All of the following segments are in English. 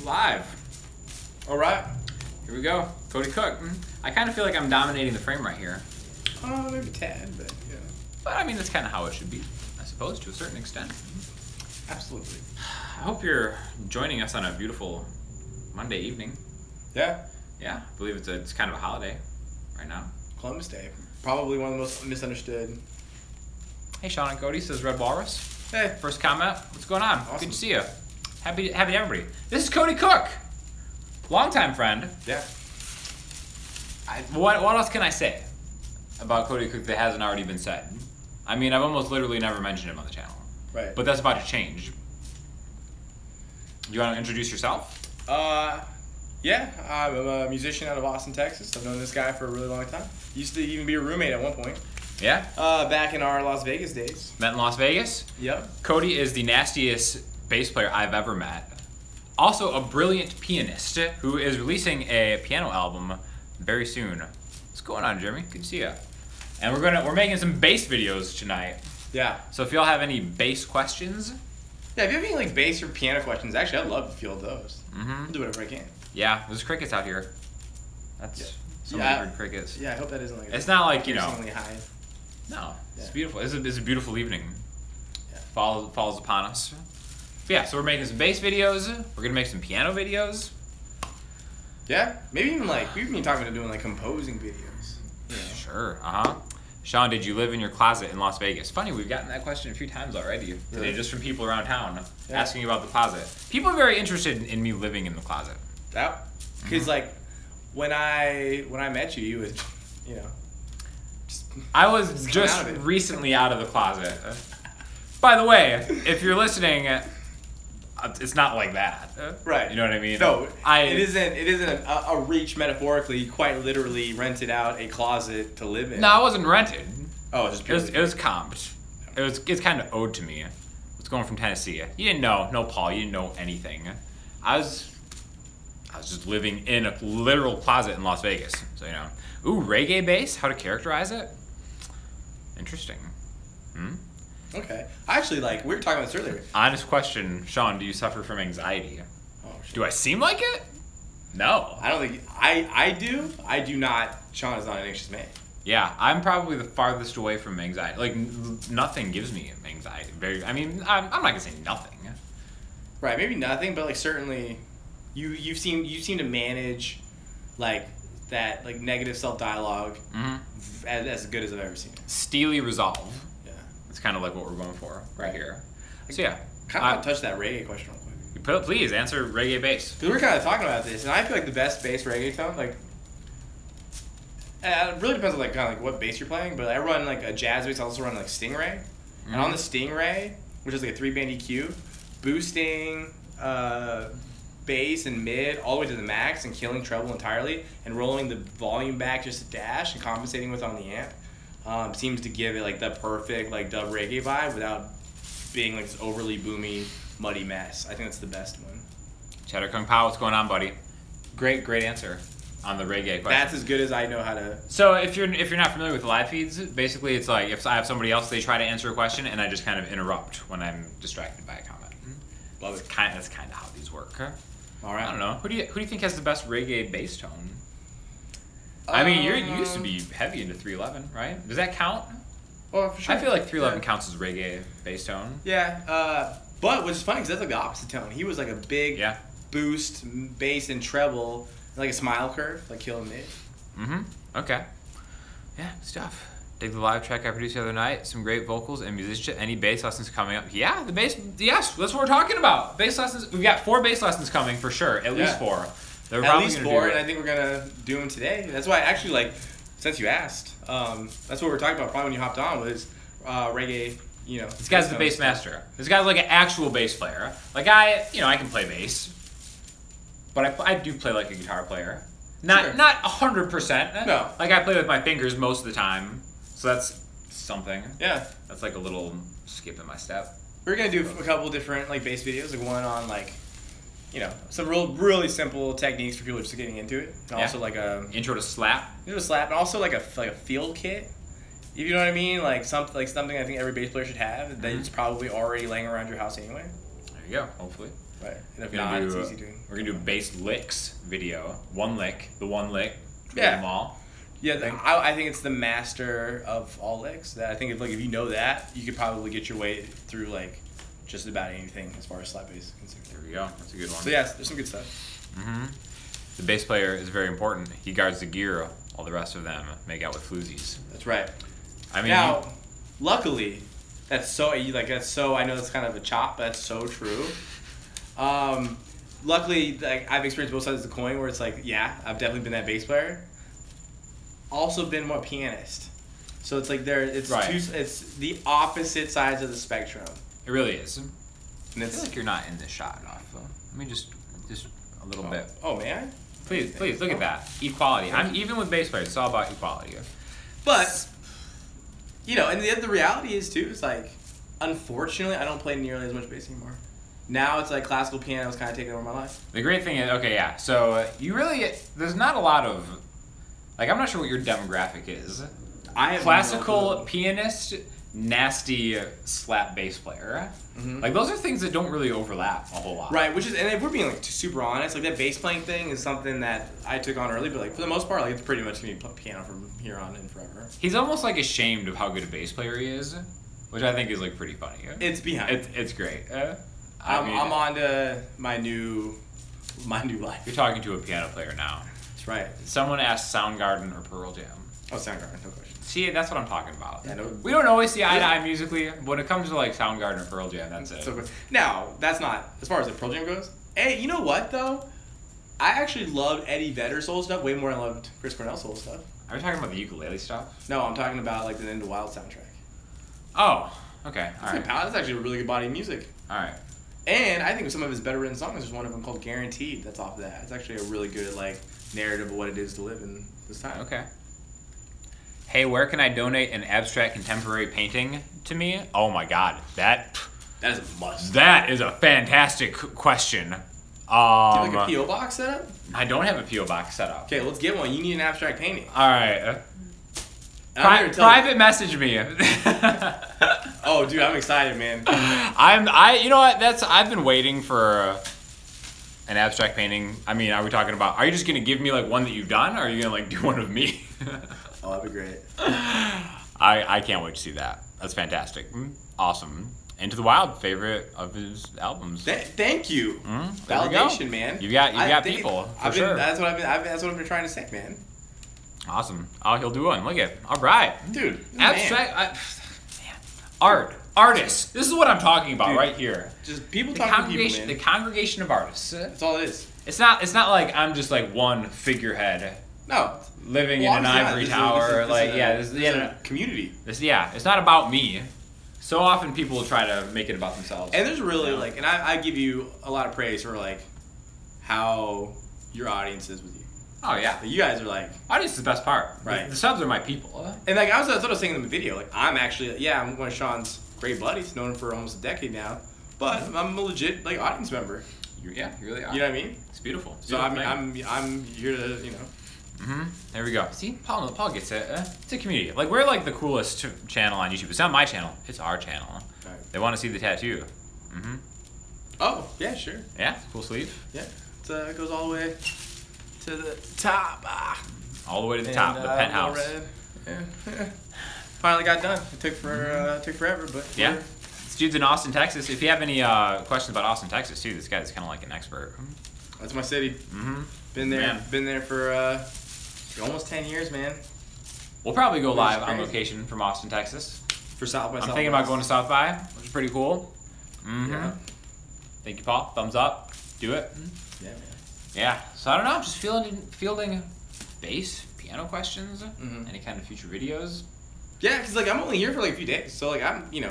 Live. All right. Here we go. Cody Cook. I kind of feel like I'm dominating the frame right here. Maybe a tad, but yeah. But I mean, that's kind of how it should be, I suppose, to a certain extent. Absolutely. I hope you're joining us on a beautiful Monday evening. Yeah. Yeah, I believe it's kind of a holiday right now. Columbus Day. Probably one of the most misunderstood. Hey, Sean and Cody, says Red Walrus. Hey. First comment. What's going on? Awesome. Good to see you. Happy everybody. This is Cody Cook. Longtime friend. Yeah. What else can I say about Cody Cook that hasn't already been said? I mean, I've almost literally never mentioned him on the channel. Right. But that's about to change. You want to introduce yourself? Yeah. I'm a musician out of Austin, Texas. I've known this guy for a really long time. Used to even be a roommate at one point. Yeah? Back in our Las Vegas days. Met in Las Vegas? Yep. Cody is the nastiest bass player I've ever met. Also a brilliant pianist who is releasing a piano album very soon. What's going on, Jeremy? Good to see you. And we're making some bass videos tonight. Yeah. So if y'all have any bass questions, Yeah, if you have any like bass or piano questions, actually I'd love to field those. Mm-hmm. I'll do whatever I can. yeah, there's crickets out here. That's some weird crickets. Yeah, I hope that isn't like It's not like, you know. piercingly high. No, it's Yeah. beautiful. It's a beautiful evening. Yeah. Falls upon us. But yeah, so we're making some bass videos. We're gonna make some piano videos. Yeah, maybe even like we've been talking about doing like composing videos. You know. Sure. Sean, did you live in your closet in Las Vegas? Funny, we've gotten that question a few times already today, Really? just from people around town asking Yeah. about the closet. People are very interested in me living in the closet. That, because like when I met you, you was, you know, I was Just come just out of it. recently out of the closet. By the way, if you're listening, it's not like that. right. You know what I mean? No, it isn't a reach metaphorically. You quite literally rented out a closet to live in. No, I wasn't rented. Oh, it's just It was comped. It's kind of owed to me. It's going from Tennessee. You didn't know, no Paul. You didn't know anything. I was just living in a literal closet in Las Vegas. So you know, ooh, reggae bass. How to characterize it? Interesting. Okay. Actually, like we were talking about this earlier. Honest question, Sean. Do you suffer from anxiety? Oh, shit. Do I seem like it? No. I don't think I do. I do not. Sean is not an anxious man. Yeah, I'm probably the farthest away from anxiety. Like nothing gives me anxiety. I'm not gonna say nothing. Right. Maybe nothing, but like certainly, you seem to manage, like that like negative self dialogue as good as I've ever seen it. Steely resolve. Yeah. It's kind of like what we're going for right Right. here. So yeah, Kind of want to touch that reggae question real quick. please answer reggae bass. Because we're kind of talking about this, and I feel like the best bass reggae tone, like, it really depends on like kind of like what bass you're playing. But I run like a jazz bass. I also run like Stingray, and on the Stingray, which is like a 3-band EQ, boosting bass and mid all the way to the max and killing treble entirely, and rolling the volume back just a dash and compensating with on the amp, seems to give it like the perfect like dub reggae vibe without being like this overly boomy muddy mess. I think that's the best one. Cheddar Kung Pao, what's going on, buddy? Great answer on the reggae question. That's as good as I know how to. So if you're not familiar with live feeds, basically it's like if I have somebody else, they try to answer a question, and I just kind of interrupt when I'm distracted by a comment. Love it. That's kind of how these work. All right. I don't know. Who do you think has the best reggae bass tone? I mean, you used to be heavy into 311, right? Does that count? Well, for sure. I feel like 311 Yeah. counts as reggae bass tone. Yeah. But what's funny because that's like the opposite tone. He was like a big boost, bass and treble, like a smile curve, like killing mid. Okay. Yeah, stuff. Dig the live track I produced the other night. Some great vocals and musicianship. Any bass lessons coming up? Yeah, the bass. Yes, that's what we're talking about. Bass lessons. We've got 4 bass lessons coming for sure. At least 4. They're At least gonna 4, do and I think we're gonna do them today. That's why actually, like, since you asked, that's what we were talking about. Probably when you hopped on was reggae. You know, This guy's the bass master. This guy's like an actual bass player. Like I can play bass, but I do play like a guitar player. Not 100%. No. Like I play with my fingers most of the time, so that's something. Yeah. That's like a little skip in my step. We're gonna do a couple different like bass videos, like one on like, you know, some really simple techniques for people just getting into it, and also like a Intro to slap. slap, and also like a field kit. If you know what I mean, like something I think every bass player should have that it's probably already laying around your house anyway. There you go. Hopefully. Right. And if We're not, gonna it's do, easy doing. we're gonna do bass licks video. One lick, the one lick. Yeah. Them all. Yeah, I think it's the master of all licks. That I think if you know that, you could probably get your way through like just about anything as far as slap bass is concerned. There we go. That's a good one. So yeah, there's some good stuff. Mm-hmm. The bass player is very important. He guards the gear. All the rest of them make out with floozies. That's right. I mean, Now, luckily, that's so I know that's kind of a chop, but that's so true. Luckily, like I've experienced both sides of the coin where it's like, yeah, I've definitely been that bass player. Also been more pianist. So it's like it's the opposite sides of the spectrum. it really is. And I it's feel like you're not in this shot enough. Though. Let me just a little bit. Oh man. Please, look at that. Equality. I'm even with bass players. It's all about equality. But and the reality is too, it's like unfortunately I don't play nearly as much bass anymore. Now it's like classical piano is kind of taking over my life. The great thing is, okay, yeah. So there's not a lot of, like, I'm not sure what your demographic is. I have Classical pianist, nasty slap bass player. Mm-hmm. Like, those are things that don't really overlap a whole lot. Right, and if we're being like super honest, like that bass playing thing is something that I took on early, but like for the most part, like it's pretty much gonna be piano from here on in forever. He's almost like ashamed of how good a bass player he is, which I think is like pretty funny. It's behind. It's great. I'm on to my new life. You're talking to a piano player now. That's right. Someone asked Soundgarden or Pearl Jam. Oh, Soundgarden, no question. See, that's what I'm talking about. Yeah, no, we don't always see eye to eye musically. When it comes to like Soundgarden or Pearl Jam, that's it. So good. Now, that's not as far as the Pearl Jam goes. Hey, you know what though? I actually loved Eddie Vedder's soul stuff way more than I loved Chris Cornell's soul stuff. Are we talking about the ukulele stuff? No, I'm talking about like the Into Wild soundtrack. Oh, okay. All right. That's actually a really good body of music. All right. And I think some of his better written songs, there's one of them called Guaranteed that's off of that. It's actually a really good like narrative of what it is to live in this time. Okay. Hey, where can I donate an abstract contemporary painting to me? Oh my god, that is a must. That is a fantastic question. Do you have like a P.O. box set up? I don't have a P.O. box set up. Okay, let's get one. You need an abstract painting. All right. Private message me. Oh, dude, I'm excited, man. You know what? I've been waiting for an abstract painting. I mean, are we talking about? Are you just gonna give me like one that you've done, or are you gonna like do one of me? Oh, that'd be great. I can't wait to see that. That's fantastic. Awesome. Into the Wild, favorite of his albums. Thank you. Validation, man. You got people. Sure. That's what I've been trying to say, man. Awesome. Oh, he'll do one. Look at. All right, dude. Abstract. Artists. This is what I'm talking about, dude, right here. Just people talking to people, man. The congregation of artists. That's all it is. It's not like I'm just like one figurehead. No. Living in an ivory tower. This is a community. It's not about me. So often people will try to make it about themselves. And there's really and I give you a lot of praise for like how your audience is with you. Oh yeah. Like, you guys are like audience is the best part. Right. The subs are my people. And like that's what I was saying in the video. Like I'm actually I'm one of Sean's great buddies, known him for almost a decade now. But I'm a legit like audience member. You really are. You know what I mean? It's beautiful. So I'm here to There we go. See, Paul gets it. It's a community. Like we're like the coolest channel on YouTube. It's not my channel. It's our channel. Right. They want to see the tattoo. Oh yeah, sure. Yeah, cool sleeve. Yeah, it goes all the way to the top. All the way to the top, the penthouse. Red. Yeah. Finally got done. It took forever, but yeah. This dude's in Austin, Texas. If you have any questions about Austin, Texas, too, this guy's kind of like an expert. That's my city. Been there for almost 10 years, man. We'll probably go live on location from Austin, Texas. For South by Southwest. I'm thinking about going to South by, which is pretty cool. Yeah. Thank you, Paul. Thumbs up. Do it. Yeah, man. Yeah. So I don't know. I'm just fielding bass, piano questions. Any kind of future videos. Yeah, because like I'm only here for like a few days, so like I'm we've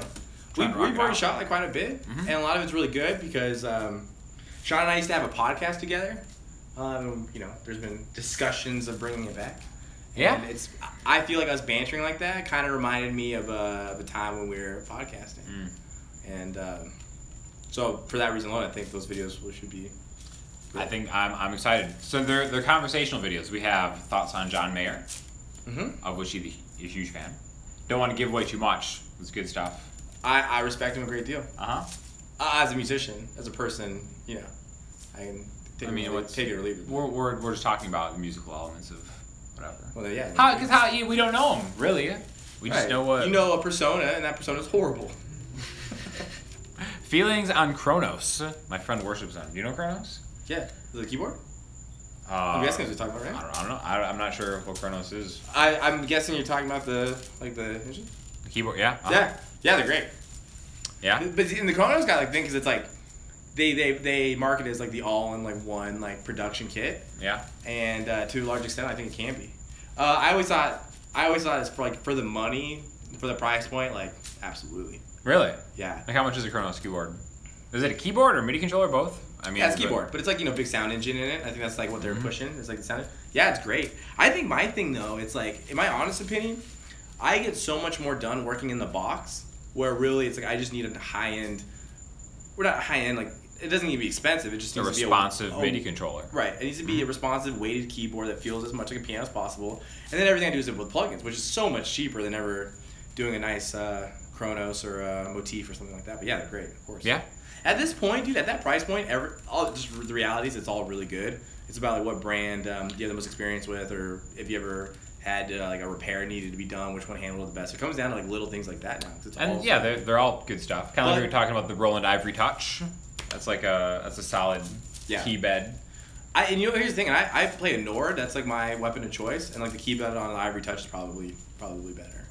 already shot like quite a bit, and a lot of it's really good because Sean and I used to have a podcast together. There's been discussions of bringing it back. Yeah. And I feel like us bantering like that kind of reminded me of a time when we were podcasting. And so for that reason alone, I think those videos should be good. I think I'm excited. So they're conversational videos. We have thoughts on John Mayer, of which he's a huge fan. Don't want to give away too much. It's good stuff. I respect him a great deal. Uh-huh. As a musician, as a person, you know, I can take, I mean, take it or leave it. We're just talking about the musical elements of whatever. Well, yeah. Because we don't know them really. We just know what you know a persona, and that persona is horrible. Feelings on Kronos. My friend worships them. Do you know Kronos? Yeah. Is it a keyboard? I'm guessing that's what you're talking about, right? I don't know. I'm not sure what Kronos is. I'm guessing you're talking about the engine? The keyboard, yeah. Yeah, they're great. Yeah. But in the Kronos got like thing because it's like they market it as like the all-in-one like production kit. Yeah. And to a large extent, I think it can be. I always thought it's for the money, for the price point, like absolutely. Really? Yeah. Like how much is a Kronos keyboard? Is it a keyboard or MIDI controller? Both? I mean, yeah, it's keyboard, but it's like big sound engine in it. I think that's like what they're pushing. It's like the sound. Yeah, it's great. I think my thing though, it's like, in my honest opinion, I get so much more done working in the box. Where really, it's like I just need a high end. We're not high end. Like it doesn't need to be expensive. It just needs to be a responsive MIDI controller. Right. It needs to be a responsive weighted keyboard that feels as much like a piano as possible. And then everything I do is with plugins, which is so much cheaper than ever doing a nice Kronos or a Motif or something like that. But yeah, they're great, of course. Yeah. At this point, dude, at that price point, just the reality is it's all really good. It's about like what brand you have the most experience with, or if you ever had like a repair needed to be done, which one handled it the best. It comes down to like little things like that now. And yeah, they're all good stuff. Kind of like we were talking about the Roland Ivory Touch. That's like a solid key bed. And here's the thing. I play a Nord. That's like my weapon of choice, and like the key bed on an Ivory Touch is probably better.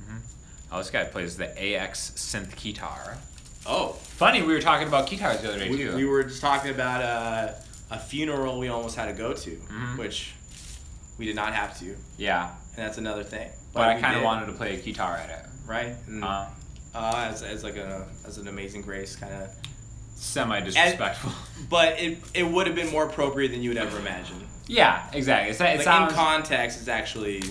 Oh, this guy plays the AX synth guitar. Oh, funny. We were talking about guitars the other day too. We were just talking about a funeral we almost had to go to, which we did not have to. Yeah. And that's another thing. But I kind of wanted to play a guitar at it. Right. And, as like as an Amazing Grace kind of. Semi-disrespectful. But it would have been more appropriate than you would ever imagine. Yeah, exactly. It sounds, in context, it's actually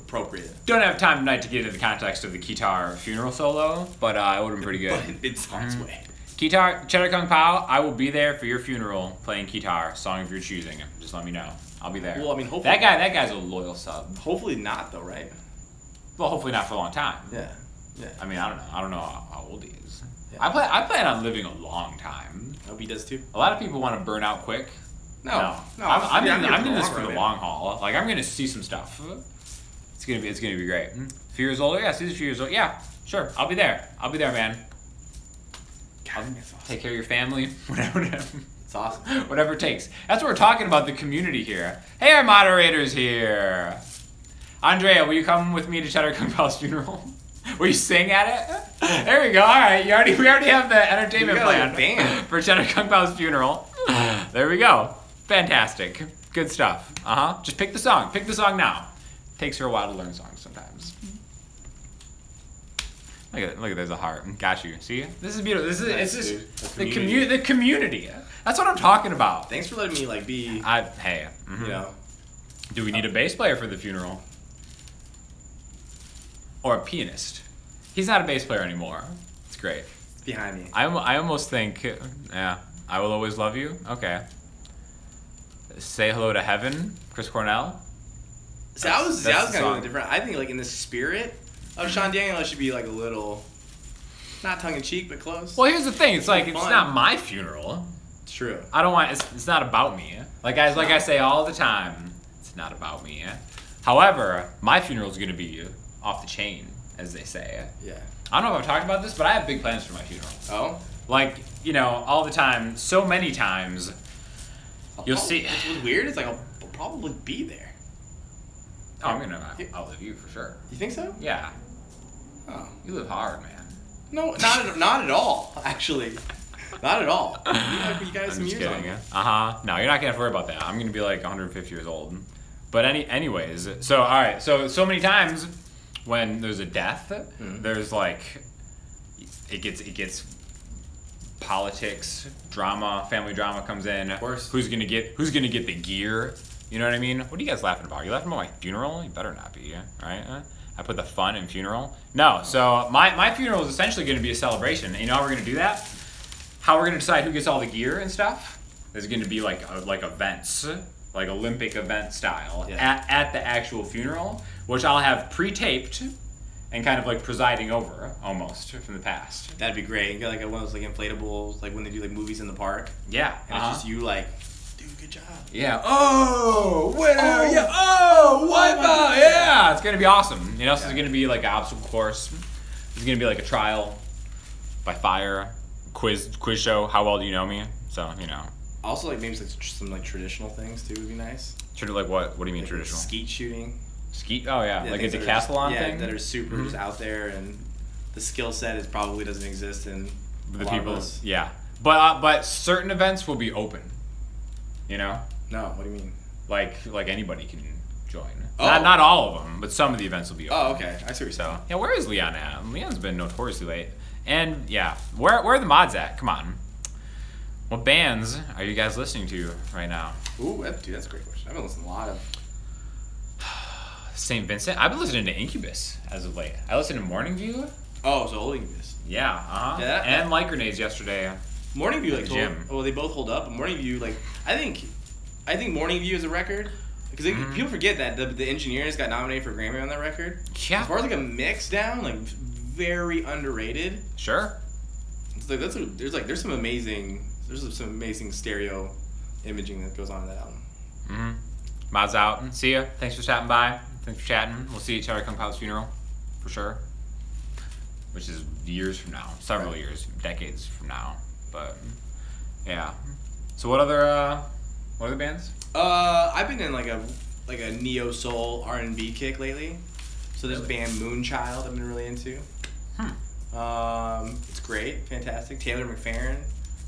appropriate. Don't have time tonight to get into the context of the guitar funeral solo, but it would have been pretty good. But it's on its way. Guitar, Cheddar Kung Pao, I will be there for your funeral playing guitar, song of your choosing. Just let me know. I'll be there. Well, I mean, hopefully... That guy's a loyal sub. Hopefully not, though, right? Well, hopefully not for a long time. Yeah. Yeah. I mean, I don't know. I don't know how old he is. Yeah. I plan on living a long time. I hope he does too. A lot of people want to burn out quick. No. I'm in this for the long haul. Like I'm gonna see some stuff. It's gonna be great. A few years older, yeah. He's a few years old. Yeah, sure. I'll be there, man. God, that's awesome. Take care of your family. Whatever. It's awesome. Whatever it takes. That's what we're talking about. The community here. Hey, our moderator's here. Andrea, will you come with me to Cheddar Kung Pao's funeral? Will you sing at it? There we go. All right, we already have the entertainment plan for Cheddar Kung Pao's funeral. There we go. Fantastic. Good stuff. Just pick the song. Pick the song now. Takes her a while to learn songs sometimes. Look at there's a heart. Got you. See? This is beautiful. The community. That's what I'm talking about. Thanks for letting me be. Hey. You know. Do we need a bass player for the funeral? Or a pianist? He's not a bass player anymore. It's great. It's behind me. I almost think, I will always love you. Okay. Say hello to heaven, Chris Cornell. See, I was kind of different. I think in the spirit of Sean Daniel, it should be a little, not tongue in cheek, but close. Well, here's the thing. It's it's not my funeral. It's true. I don't want. It's not about me. I say all the time, it's not about me. However, my funeral is going to be off the chain, as they say. Yeah. I don't know if I've talked about this, but I have big plans for my funeral. Oh? All the time, so many times, you'll see. What's weird is I'll probably be there. Oh, I'm gonna outlive you for sure. You think so? Yeah. Oh. You live hard, man. No, not at all, actually. Not at all. You guys some years on me. No, you're not gonna have to worry about that. I'm gonna be 150 years old. But anyways, so all right, so many times when there's a death, there's it gets politics, drama, family drama comes in. Of course. Who's gonna get the gear? You know what I mean? What are you guys laughing about? Are you laughing about my funeral? You better not be, right? I put the fun in funeral. No, so my funeral is essentially going to be a celebration. And you know how we're going to do that? How we're going to decide who gets all the gear and stuff? There's going to be like events, like Olympic event style, at the actual funeral, which I'll have pre-taped and kind of like presiding over almost from the past. That'd be great. You get like one of those like inflatables, like when they do like movies in the park. Yeah. And it's just you like, dude, good job. Yeah. Oh, winner! Oh, yeah. Oh, wipeout! Yeah, it's gonna be awesome. You know, so it's gonna be like an obstacle course. It's gonna be like a trial by fire, quiz show. How well do you know me? So you know. Also, like maybe some like traditional things too would be nice. Like what? What do you mean like traditional? Skeet shooting. Skeet? Oh yeah, like a decathlon thing. That are super just out there, and the skill set is probably doesn't exist in the people. Yeah, but certain events will be open. You know. No, what do you mean? Like anybody can join. Oh. Not all of them, but some of the events will be open. Oh, okay. I see what you're saying. Yeah, where is Leon at? Leon's been notoriously late. And yeah, where are the mods at? Come on. What bands are you guys listening to right now? Ooh, dude, that's a great question. I've been listening to a lot of. St. Vincent. I've been listening to Incubus as of late. I listened to Morning View. Oh, so old Incubus. Yeah, Yeah, and Light Grenades yesterday. Morning View, like, gym. Well, they both hold up. But Morning View, like, I think Morning View is a record because people forget that the Engineers got nominated for a Grammy on that record. Yeah. As far as like a mix down, like very underrated. Sure. It's like there's some amazing stereo imaging that goes on in that album. Mods out. See ya. Thanks for stopping by. Thanks for chatting. We'll see each other at Kung Pao's funeral, for sure. Which is years from now, several years, decades from now. But yeah. So what other bands? I've been in like a neo soul R&B kick lately. So this band Moonchild I've been really into. It's great, fantastic. Taylor McFerrin,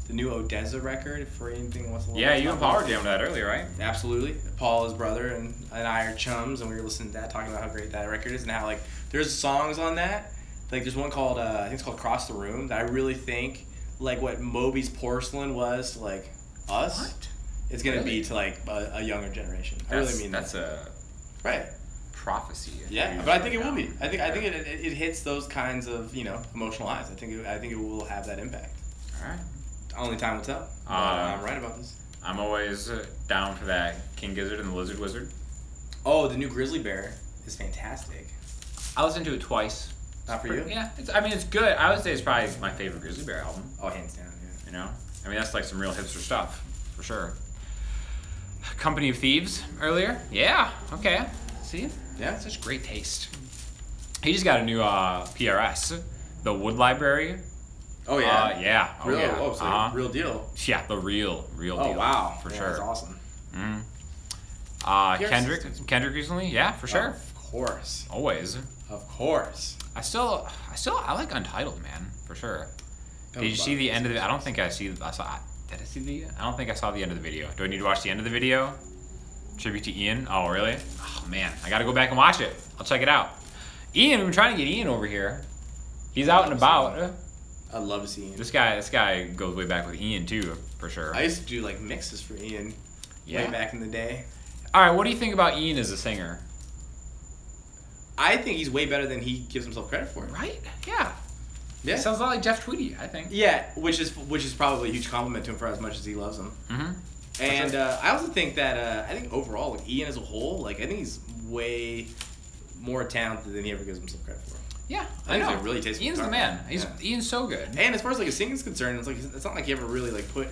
the new Odessa record for anything wants to. Yeah, you and Paul were jamming that earlier, right? Absolutely. Paul, his brother, and I are chums, and we were listening to that, talking about how great that record is, and how like there's songs on that. Like there's one called I think it's called Cross the Room that I really think like what Moby's Porcelain was to like us. What? It's gonna be to like a younger generation. I really mean that's that. a prophecy. Yeah, but I think it will be. I think it hits those kinds of emotional highs. I think it will have that impact. All right. Only time will tell. I'm right about this. I'm always down for that King Gizzard and the Lizard Wizard. Oh, the new Grizzly Bear is fantastic. I listened to it twice. Not for you? Yeah, it's good. I would say it's probably my favorite Grizzly Bear album. Oh, hands down, yeah. You know? I mean, that's like some real hipster stuff, for sure. Company of Thieves earlier? Yeah, okay. See? Yeah. Such great taste. He just got a new PRS, the Wood Library. Oh, yeah? Yeah. Oh, real, yeah. Oh, so real deal. Yeah, the real deal. Oh, wow. For yeah, sure. That's awesome. Kendrick recently? Yeah, for sure. Of course. Always. Of course. I like Untitled, man, for sure. Did you see the end of the? I don't think I saw. Did I see the? I don't think I saw the end of the video. Do I need to watch the end of the video? Tribute to Ian. Oh really? Oh man, I gotta go back and watch it. I'll check it out. Ian, we've been trying to get Ian over here. He's out and about. I'd love to see Ian. This guy goes way back with Ian too, for sure. I used to do like mixes for Ian. Yeah. Way back in the day. All right, what do you think about Ian as a singer? I think he's way better than he gives himself credit for. Right? Yeah. Yeah. He sounds a lot like Jeff Tweedy, I think. Yeah, which is probably a huge compliment to him for as much as he loves him. Mm-hmm. And I also think that I think overall, like Ian as a whole, like I think he's way more talented than he ever gives himself credit for. Yeah, I know. Like, really tastes. Ian's the man. Ian's so good. And as far as like his singing's concerned, it's not like he ever really like put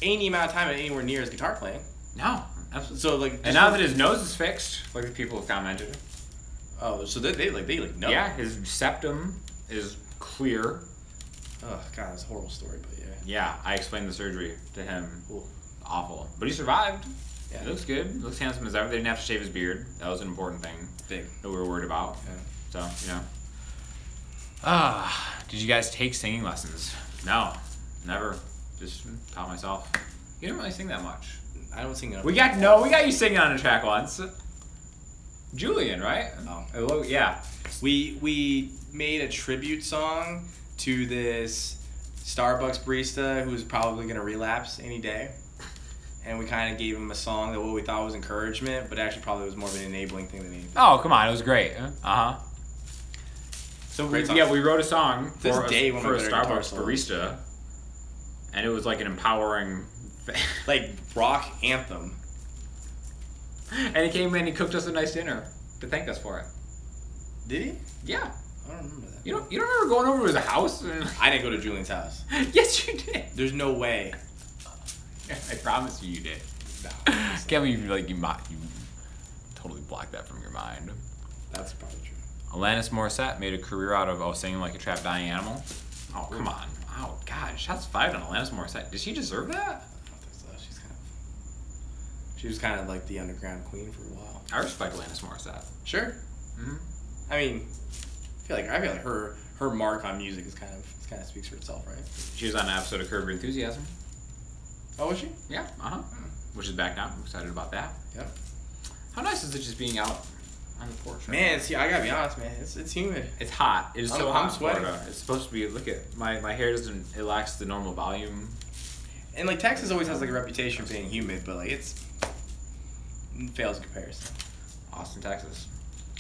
any amount of time anywhere near his guitar playing. No, absolutely. So like, and now that his nose is fixed, like the people have commented. Oh, so they know. Yeah, his septum is clear. Oh god, it's a horrible story, but yeah. Yeah, I explained the surgery to him. Ooh. Awful, but he survived. Yeah, he looks good. He looks handsome as ever. They didn't have to shave his beard. That was an important thing. Big. That we were worried about. Yeah. So did you guys take singing lessons? No, never. Just taught myself. You didn't really sing that much. I don't sing. We got you singing on a track once. Julian, right? Oh. Yeah. We made a tribute song to this Starbucks barista who's probably going to relapse any day. And we kind of gave him a song that what we thought was encouragement, but actually probably was more of an enabling thing than anything. Oh, come on. It was great. So we wrote a song for a Starbucks barista. And it was like an empowering thing. Like rock anthem. And he came in and he cooked us a nice dinner to thank us for it. Did he? Yeah. I don't remember that. You don't remember going over to his house? I didn't go to Julian's house. Yes, you did. There's no way. I promise you did. No. Can't believe you totally blocked that from your mind. That's probably true. Alanis Morissette made a career out of singing like a trapped dying animal. Oh, come on. Oh, God. Shots fired on Alanis Morissette. Did she deserve that? I don't think so. She was kind of like the underground queen for a while. I respect Alanis Morissette. Sure. Mm-hmm. I mean, I feel like her mark on music is kind of speaks for itself, right? She was on an episode of Curb Your Enthusiasm. Oh, was she? Yeah. Uh-huh. Which is back now. I'm excited about that. Yep. How nice is it just being out on the porch? Right Man, I gotta be honest, man. It's humid. It's hot. It is so hot. I'm sweating. Florida. It's supposed to be. Look at my hair doesn't. It lacks the normal volume. And like Texas always has like a reputation for being humid, but like it fails in comparison. Austin, Texas.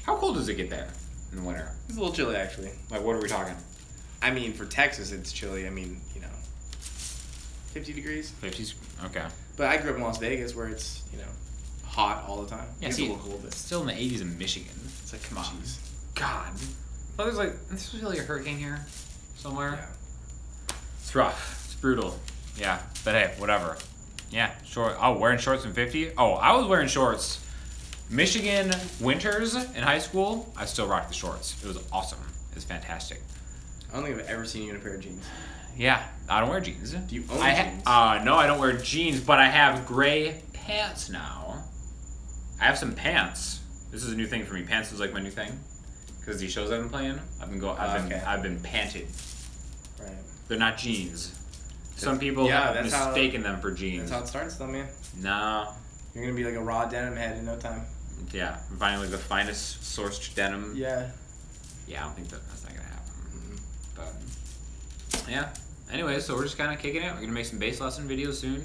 How cold does it get there in the winter? It's a little chilly actually. Like, what are we talking? I mean, for Texas, it's chilly. I mean, 50 degrees. 50s. Okay. But I grew up in Las Vegas, where it's hot all the time. Yeah, it's see, a little cold. it's still in the 80s in Michigan. It's like, come on. Jeez. God. Well, there's like, this was really a hurricane here somewhere. Yeah. It's rough. It's brutal. Yeah. But hey, whatever. Yeah. Short. Oh, wearing shorts in 50? Oh, I was wearing shorts. Michigan winters in high school, I still rocked the shorts. It was awesome. It was fantastic. I don't think I've ever seen you in a pair of jeans. Yeah. I don't wear jeans. Do you own jeans? No, I don't wear jeans, but I have gray pants now. I have some pants. This is a new thing for me. Pants is like my new thing. Because these shows I've been playing, I've been panted. Right. They're not jeans. Some people have mistaken them for jeans. That's how it starts, though, man. No. You're gonna be like a raw denim head in no time. Yeah, I'm finding like the finest sourced denim. Yeah. Yeah, I don't think that's not gonna happen. But yeah. Anyway, so we're just kind of kicking it. We're gonna make some bass lesson videos soon.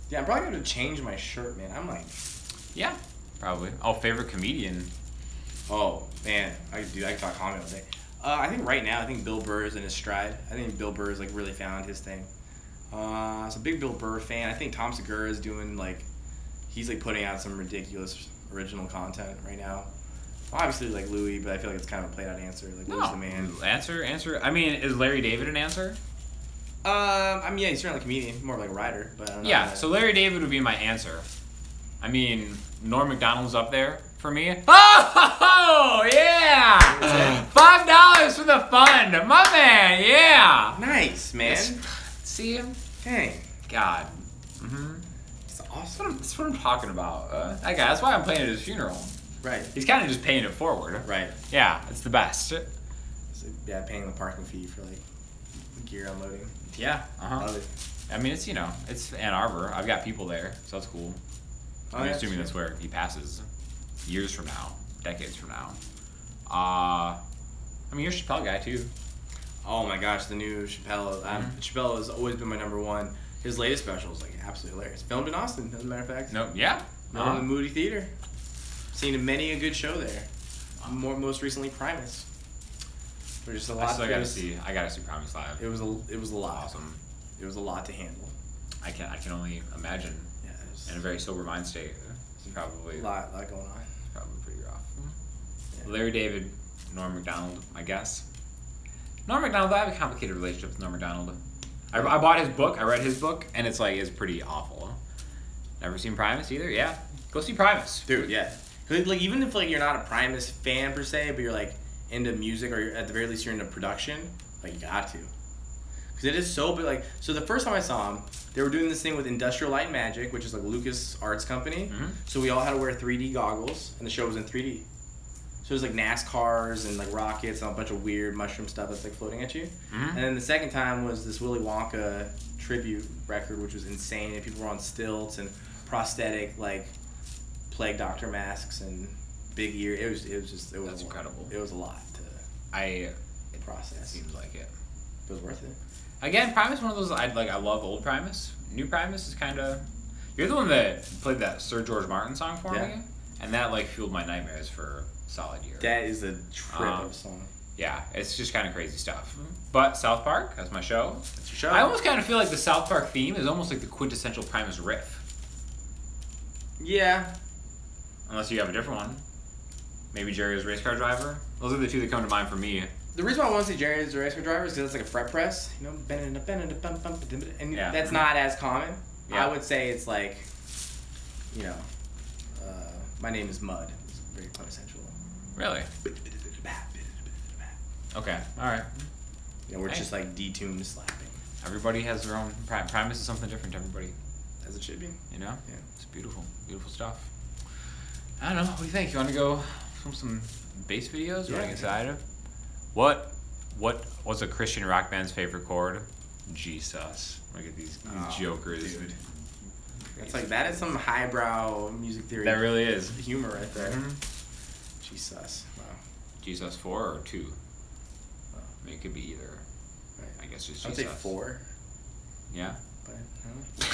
Yeah, I'm probably gonna change my shirt, man. I'm like. Yeah, probably. Oh, favorite comedian. Oh man, I can talk comedy all day. I think right now, Bill Burr is in his stride. I think Bill Burr is like really found his thing. So I'm a big Bill Burr fan. I think Tom Segura is doing like, he's like putting out some ridiculous original content right now. Obviously like Louis, but I feel like it's kind of a played out answer. Like Louis the man. Answer. I mean, is Larry David an answer? I mean, yeah, he's certainly a comedian, more like a writer, but I don't know. Yeah, so Larry David would be my answer. I mean, Norm Macdonald's up there for me. Oh, yeah! $5 for the fund, my man, yeah! Nice, man. See him? Dang. God. Mm-hmm. It's awesome. That's what I'm talking about. That guy, that's why I'm playing at his funeral. Right. He's kind of just paying it forward. Right. Yeah, it's the best. So, yeah, paying the parking fee for like gear unloading. Yeah. Love it. I mean, it's Ann Arbor. I've got people there, so that's cool. I'm assuming that's where he passes years from now, decades from now. I mean, you're a Chappelle guy too. Oh my gosh, the new Chappelle. Chappelle has always been my number one. His latest special is like absolutely hilarious. Filmed in Austin, as a matter of fact. No, yeah. In the Moody Theater. Seen many a good show there. Most recently, Primus. There's just a lot. I gotta see Primus live. It was a lot. Awesome. It was a lot to handle. I can only imagine. Yeah. In a very sober mind state, it's probably a lot going on. Probably pretty rough. Yeah. Larry David, Norm Macdonald, I guess. Norm Macdonald, I have a complicated relationship with Norm Macdonald. I bought his book. I read his book, and it's pretty awful. Never seen Primus either. Yeah, go see Primus, dude. Yeah, like even if like you're not a Primus fan per se, but you're like into music or at the very least you're into production, like you got to, because it is so. But like, so the first time I saw him, they were doing this thing with Industrial Light and Magic, which is like Lucas Arts company. Mm-hmm. So we all had to wear 3D goggles, and the show was in 3D. So there's like NASCARs and like rockets and a bunch of weird mushroom stuff that's like floating at you. Mm-hmm. And then the second time was this Willy Wonka tribute record, which was insane. And people were on stilts and prosthetic like plague doctor masks and big ear. It was That's incredible. It was a lot to process. It seems like it. It was worth it. Again, Primus is one of those I love old Primus. New Primus is kind of. You're the one that played that Sir George Martin song for me, and that fueled my nightmares for a solid year. That is a trip of a song. Yeah, it's just kind of crazy stuff. Mm-hmm. But South Park, that's my show. That's your show. I almost kind of feel like the South Park theme is almost like the quintessential Primus riff. Yeah. Unless you have a different one. Maybe Jerry's race car driver. Those are the two that come to mind for me. The reason why I want to say Jerry's race car driver is because it's like a fret press, you know, and Yeah. that's not as common. Yeah. I would say it's like, you know, my name is Mud. It's very quintessential. Really? Okay. All right. You know, we're just like detuned slapping. Everybody has their own. Primus is something different to everybody. As it should be. You know? Yeah. It's beautiful. Beautiful stuff. I don't know. What do you think? You want to go from some bass videos? Yeah. Running inside of? What's a Christian rock band's favorite chord? Jesus. Look at these jokers. Dude. That's like, that is some highbrow music theory. That really is. Humor right there. Mm-hmm. Jesus. Wow. Jesus 4 or 2? I mean, it could be either. Right. I guess just I would Jesus. say 4. Yeah? But I don't know.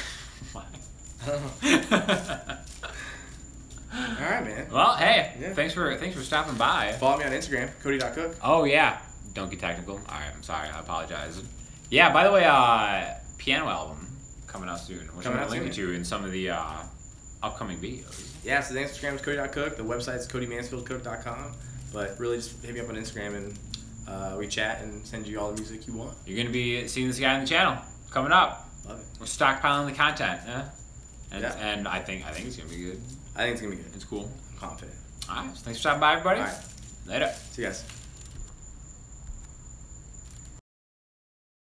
Why? I don't know. All right, man. Well, hey, Yeah. thanks for stopping by. Follow me on Instagram, Cody.cook. Oh yeah, don't get technical. All right, I'm sorry, I apologize. Yeah, by the way, piano album coming out soon, which I'm Coming gonna out link soon, you to in some of the upcoming videos. Yeah, so the Instagram is Cody.cook. The website is CodyMansfieldCook.com. But really, just hit me up on Instagram and we chat and send you all the music you want. You're gonna be seeing this guy on the channel coming up. Love it. We're stockpiling the content, yeah. And, Yeah. and I think it's gonna be good. I think it's gonna be good. It's cool. I'm confident. All right, so thanks for stopping by, everybody. All right. Later. See you guys.